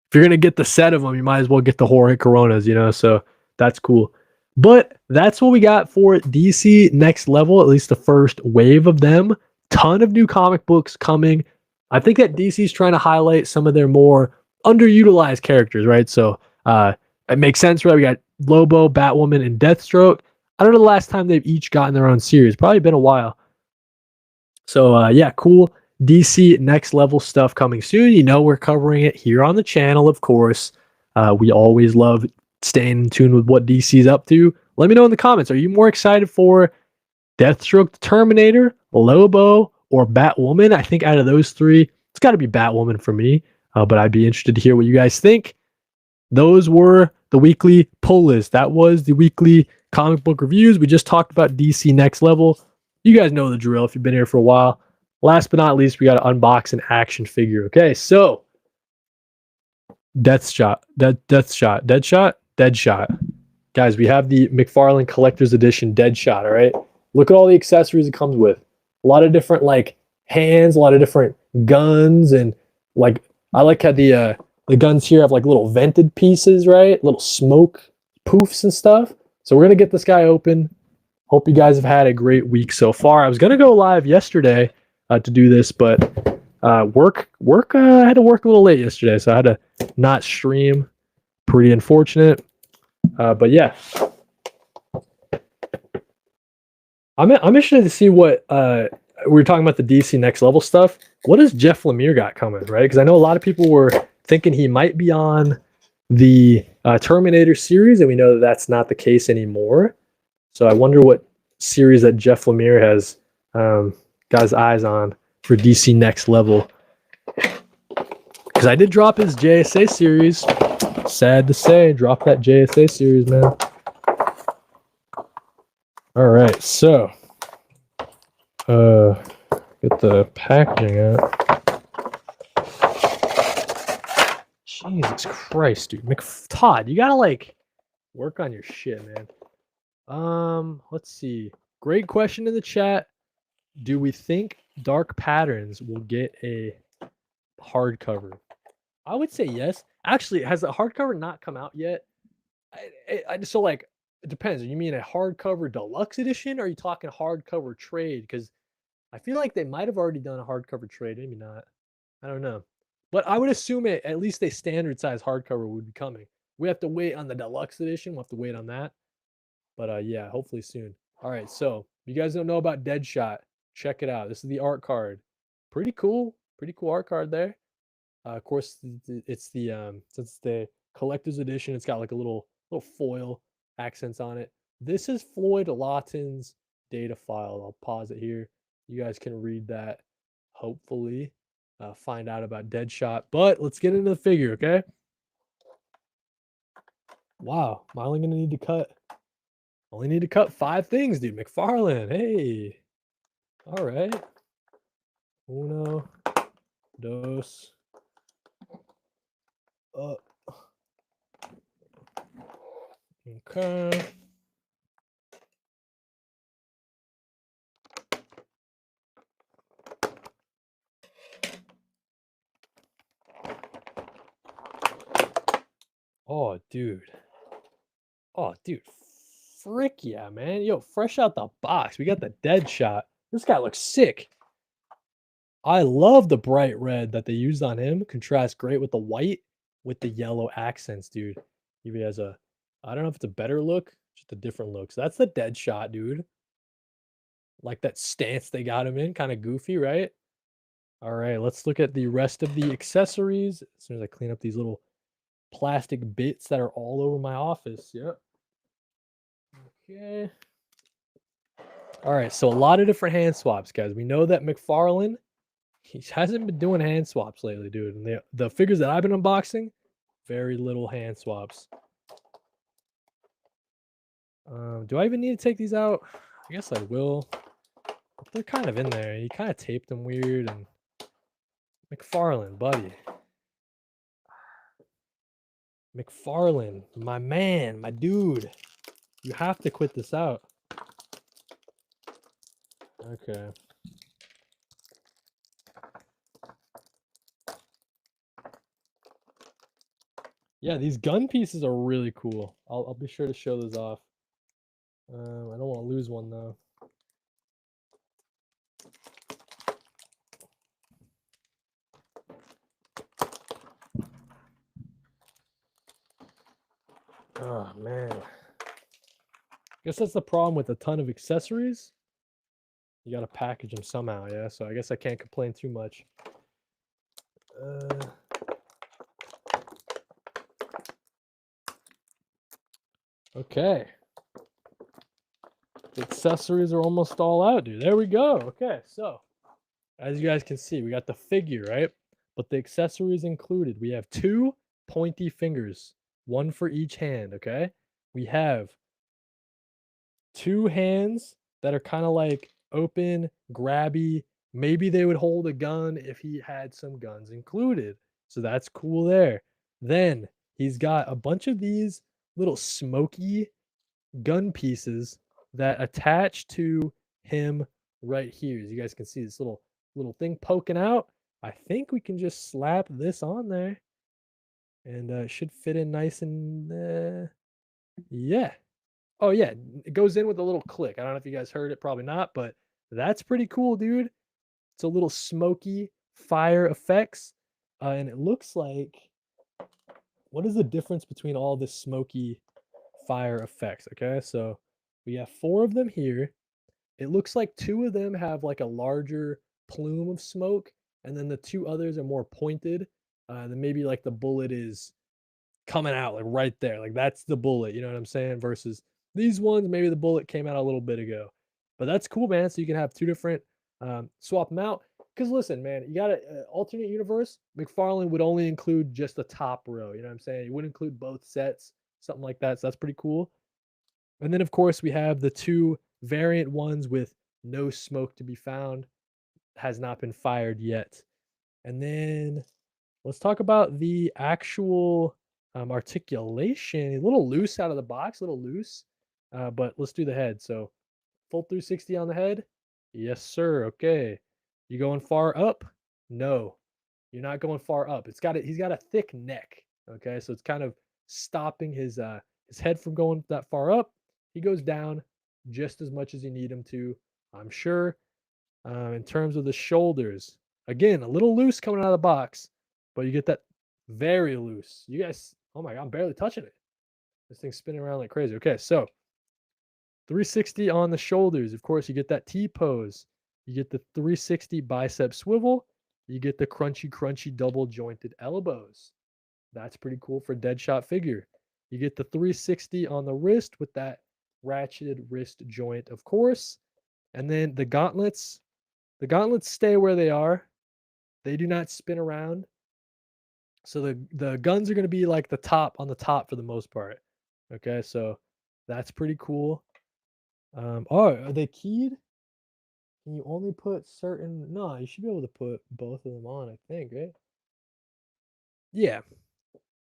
If you're gonna get the set of them, you might as well get the Jorge Coronas, you know. So that's cool. But that's what we got for DC Next Level, at least the first wave of them. Ton of new comic books coming. I think that DC's trying to highlight some of their more underutilized characters, right? So it makes sense, right? We got Lobo, Batwoman, and Deathstroke. I don't know the last time they've each gotten their own series. Probably been a while. So yeah, cool. DC Next Level stuff coming soon. You know we're covering it here on the channel, of course. We always love staying in tune with what DC's up to. Let me know in the comments. Are you more excited for Deathstroke the Terminator, Lobo, or Batwoman? I think out of those three, it's got to be Batwoman for me. But I'd be interested to hear what you guys think. Those were the weekly pull list. That was the weekly comic book reviews. We just talked about DC Next Level. You guys know the drill if you've been here for a while. Last but not least, we got to unbox an action figure. Okay, so Deadshot. Guys, we have the McFarlane Collector's Edition Deadshot, all right? Look at all the accessories it comes with. A lot of different, like, hands, a lot of different guns, and, like, I like how the guns here have, like, little vented pieces, right? Little smoke poofs and stuff. So we're going to get this guy open. Hope you guys have had a great week so far. I was going to go live yesterday to do this, but work I had to work a little late yesterday, so I had to not stream. Pretty unfortunate. But yeah, I'm interested to see what we were talking about, the DC Next Level stuff. What does Jeff Lemire got coming, right? Because I know a lot of people were thinking he might be on the Terminator series, and we know that that's not the case anymore. So I wonder what series that Jeff Lemire has got his eyes on for DC Next Level. Because I did drop his JSA series. Sad to say, drop that JSA series, man. All right, so get the packaging out. Jesus Christ, dude. Todd, you gotta like work on your shit, man. Let's see. Great question in the chat. Do we think Dark Patterns will get a hardcover? I would say yes. Actually, has the hardcover not come out yet? So like, it depends. You mean a hardcover deluxe edition, or are you talking hardcover trade? Because I feel like they might have already done a hardcover trade. Maybe not. I don't know. But I would assume at least a standard size hardcover would be coming. We have to wait on the deluxe edition. We'll have to wait on that. But yeah, hopefully soon. All right, so if you guys don't know about Deadshot, check it out. This is the art card. Pretty cool art card there. Of course, it's the since the collector's edition, it's got like a little foil accents on it. This is Floyd Lawton's data file. I'll pause it here. You guys can read that. Hopefully, find out about Deadshot. But let's get into the figure, okay? Wow, am I only gonna need to cut? Only need to cut 5 things, dude. McFarlane, hey. All right. Uno, dos. Okay. Oh, dude. Oh, dude. Frick yeah, man. Yo, fresh out the box. We got the Deadshot. This guy looks sick. I love the bright red that they used on him. Contrasts great with the white with the yellow accents, dude. He has a, I don't know if it's a better look, just a different look. So that's the Deadshot, dude. Like that stance they got him in, kind of goofy, right? All right, let's look at the rest of the accessories. As soon as I clean up these little plastic bits that are all over my office. Yep. Okay. All right, so a lot of different hand swaps, guys. We know that McFarlane, he hasn't been doing hand swaps lately, dude. And the figures that I've been unboxing, very little hand swaps. Do I even need to take these out? I guess I will. But they're kind of in there. He kind of taped them weird. And McFarlane, buddy. McFarlane, my man, my dude. You have to quit this out. Okay. Yeah, these gun pieces are really cool. I'll be sure to show those off. I don't want to lose one though. Oh man. Guess that's the problem with a ton of accessories. You got to package them somehow, yeah? So I guess I can't complain too much. Okay. The accessories are almost all out, dude. There we go. Okay, so as you guys can see, we got the figure, right? But the accessories included. We have 2 pointy fingers, one for each hand, okay? We have 2 hands that are kind of like open, grabby. Maybe they would hold a gun if he had some guns included. So that's cool there. Then he's got a bunch of these little smoky gun pieces that attach to him right here. As you guys can see this little thing poking out. I think we can just slap this on there and it should fit in nice and yeah. Oh yeah, it goes in with a little click. I don't know if you guys heard it, probably not, but that's pretty cool, dude. It's a little smoky fire effects, and it looks like. What is the difference between all this smoky fire effects? Okay, so we have 4 of them here. It looks like 2 of them have like a larger plume of smoke, and then the 2 others are more pointed. Then maybe like the bullet is coming out like right there. Like that's the bullet, you know what I'm saying? Versus these ones, maybe the bullet came out a little bit ago. But that's cool, man. So you can have 2 different swap them out. Because listen, man, you got an alternate universe. McFarlane would only include just the top row. You know what I'm saying? He wouldn't include both sets, something like that. So that's pretty cool. And then, of course, we have the 2 variant ones with no smoke to be found, has not been fired yet. And then let's talk about the actual articulation. A little loose out of the box, a little loose, but let's do the head. So full 360 on the head. Yes, sir. Okay. You going far up? No, you're not going far up. He's got a thick neck. Okay, so it's kind of stopping his head from going that far up. He goes down just as much as you need him to, I'm sure. In terms of the shoulders, again, a little loose coming out of the box, but you get that very loose. You guys, oh my God, I'm barely touching it. This thing's spinning around like crazy. Okay, so 360 on the shoulders. Of course, you get that T pose. You get the 360 bicep swivel. You get the crunchy double jointed elbows. That's pretty cool for Deadshot figure. You get the 360 on the wrist with that ratcheted wrist joint, of course. And then the gauntlets stay where they are. They do not spin around. So the guns are going to be like on the top for the most part. Okay, so that's pretty cool. Oh, are they keyed? Can you only put certain? No, you should be able to put both of them on, I think, right? Yeah.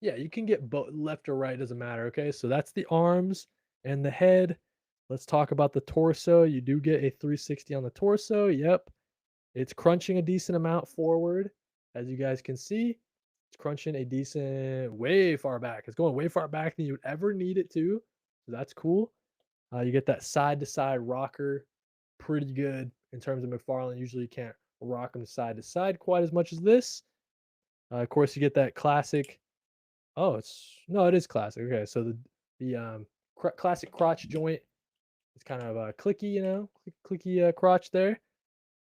Yeah, you can get both left or right, doesn't matter. Okay, so that's the arms and the head. Let's talk about the torso. You do get a 360 on the torso. Yep. It's crunching a decent amount forward, as you guys can see. It's crunching a decent way far back. It's going way far back than you'd ever need it to. So that's cool. You get that side to side rocker, pretty good in terms of McFarlane. Usually you can't rock them side to side quite as much as this. Of course, you get that classic. Oh, it's no, it is classic. Okay, so the classic crotch joint is kind of clicky, clicky crotch there.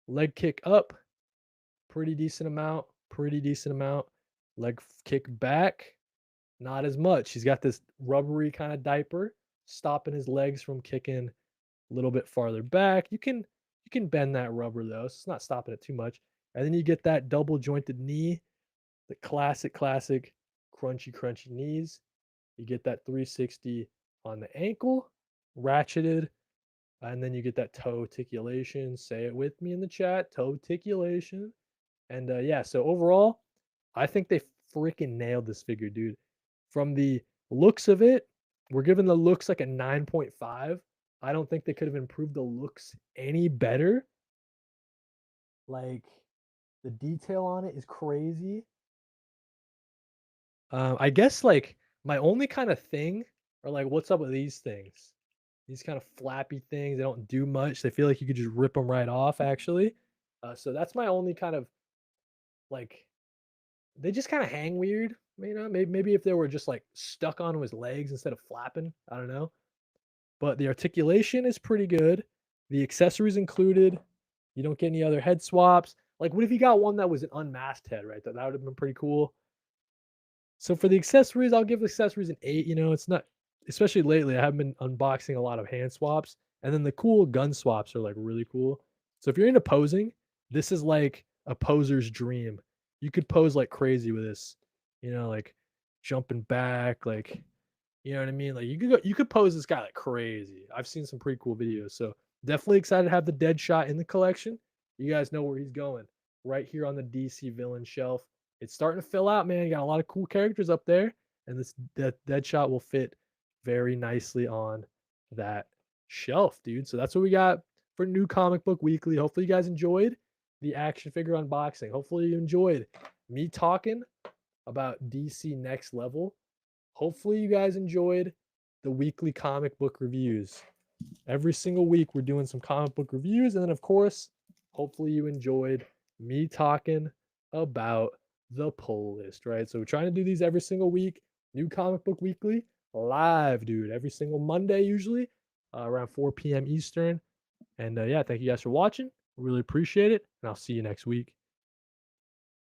Leg kick up, pretty decent amount, pretty decent amount. Leg kick back, not as much. He's got this rubbery kind of diaper, stopping his legs from kicking a little bit farther back. You can bend that rubber though, so it's not stopping it too much. And then you get that double jointed knee, the classic crunchy knees. You get that 360 on the ankle, ratcheted, and then you get that toe articulation. Say it with me in the chat, toe articulation. And yeah, so overall, I think they freaking nailed this figure, dude. From the looks of it, we're giving the looks like a 9.5. I don't think they could have improved the looks any better. Like the detail on it is crazy. I guess like my only kind of thing are like, what's up with these things? These kind of flappy things, they don't do much. They feel like you could just rip them right off, actually. So that's my only kind of like, they just kind of hang weird. Maybe if they were just like stuck onto his legs instead of flapping, I don't know. But the articulation is pretty good. The accessories included. You don't get any other head swaps. Like, what if you got one that was an unmasked head, right? That would have been pretty cool. So for the accessories, I'll give the accessories an 8. It's not, especially lately, I haven't been unboxing a lot of hand swaps. And then the cool gun swaps are like really cool. So if you're into posing, this is like a poser's dream. You could pose like crazy with this, like jumping back, like, you know what I mean? Like you could pose this guy like crazy. I've seen some pretty cool videos. So definitely excited to have the Deadshot in the collection. You guys know where he's going. Right here on the DC villain shelf. It's starting to fill out, man. You got a lot of cool characters up there, and that Deadshot will fit very nicely on that shelf, dude. So that's what we got for New Comic Book Weekly. Hopefully you guys enjoyed the action figure unboxing. Hopefully you enjoyed me talking about DC Next Level. Hopefully you guys enjoyed the weekly comic book reviews. Every single week we're doing some comic book reviews, and then of course, hopefully you enjoyed me talking about the pull list, right? So we're trying to do these every single week. New Comic Book Weekly live, dude, every single Monday usually around 4 p.m. Eastern. And yeah, thank you guys for watching. Really appreciate it, and I'll see you next week.